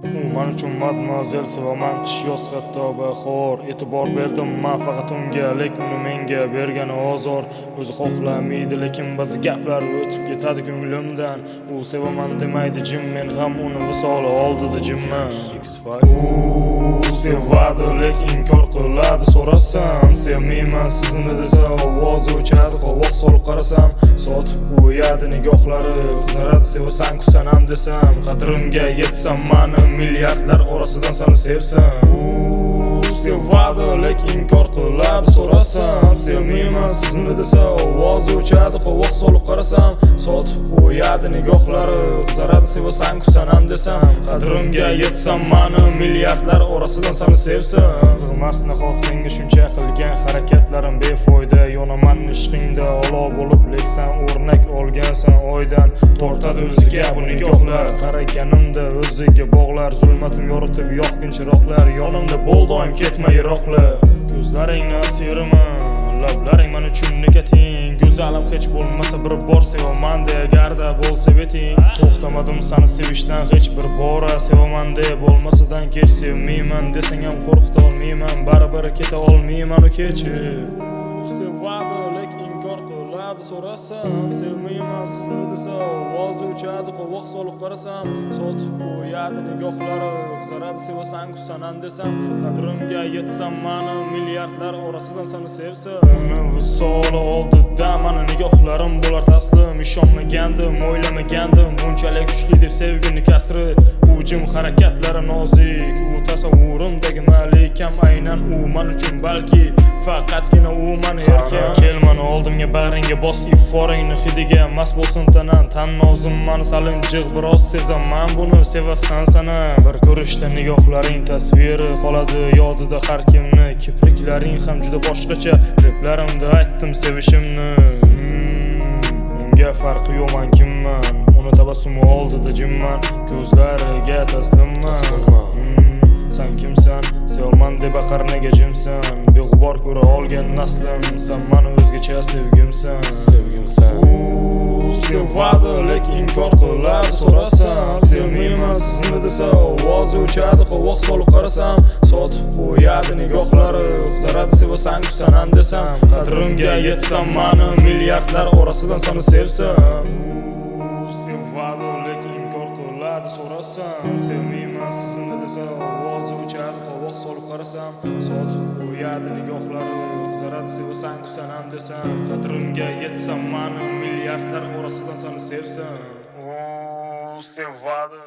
Men uchun madmazel sevaman qish yoz hatto bahor. E'tibor berdim men faqat unga, lekin uni menga bergani ozor. O'zi xohlamaydi, lekin ba'zi gaplar o'tib ketadi ko'nglimdan. U sevaman demaydi jim, men ham uni visoli oldida jimman. Sevadi lekin inkor qiladi, so'rasam sevmayman sizni desa ovozi o'chadi. Qovoq solib qarasam sotib qo'yadi nigohlari, qizaradi sevasan-ku sanam desam. Qadrimga yetsam mani milliardlar orasidan seni sevsam. Sevadi lekin inkor qiladi, so'rasam sevmayman sizni desa ovozi o'chadi. Qovoq solib qarasam sotib qo'yadi nigohlari, qizaradi sevasan-ku sanam desam. Qadrimga yetsam mani milliardlar orasidan seni sevsam. Sig'mas nahot senga shuncha qilgan harakatlarim befoyda. Yonaman ishqingda olov bo'lib, leksan o'rnak olgansan oydan. Tortadi o'ziga bu nigohlar, qaraganimda o'ziga bog'lar. Zulmatim yoritib yoqgin chiroqlar, yonimda bo'l doim ketma yiroqlar. Ko'zlaringni asiraman, lablaring men uchun nikotin. Go'zalim hech bo'lmasa bir bor sevaman de, agarda bo'lsa beting. To'xtamadim seni sevishdan hech bir bora, sevaman de bo'lmasidan kech sevmayman desang ham qo'rqita olmayman, baribir keta olmayman u kechi. Sevadi lekin inkor qiladi, so'rasam sevmayman sizni desa ovozi o'chadi. Qovoq solib qarasam sotib qo'yadi nigohlari, qizaradi sevasan-ku sanam desam. Qadrimga yetsam mani milliardlar orasidan seni sevsam. Uni visoli oldida mani nigohlarim bo'lar taslim. Ishonmagandim, o'ylamagandim bunchalik kuchli deb sevgini kasri. U jim harakatlari nozik, u tasavvurimdagi malikam aynan u men uchun, balki faqatgina u meni erkan. Kelmani oldimga bag'ringga bos, iforingni hidiga mast bo'lsin tanan. Tan nozim mani salinjiq biroz sezaman buni, sevasan sana. Bir ko'rishda nigohlaring tasviri qoladi yodida har kimni. Kipriklaring ham juda boshqacha, replarimda aytdim sevishimni. Unga farqi yo'q men kimman, uni tabassumi oldida jimman. Ko'zlariga taslimman. Sen kimsan? Sevaman deb baqir nega jimsan? Beg'ubor ko'ra olgan naslim, sen mani o'zgacha sevgimsan. Sevadi lekin inkor qiladi, so'rasam sevmayman sizni desa ovozi o'chadi. Qovoq solib qarasam sotib qo'yadi nigohlari, qizaradi sevasan-ku sanam desam. Qadrimga yetsam mani milliardlar orasidan seni sevsam. Sevadi lekin inkor qiladi, so'rasam sevmayman sizni desa ovozi o'chadi. Qovoq solib qarasam sotib qo'yadi nigohlari, qizaradi sevasan-ku sanam desam. Qadrimga yetsam mani milliardlar orasidan seni sevsam. Sevadi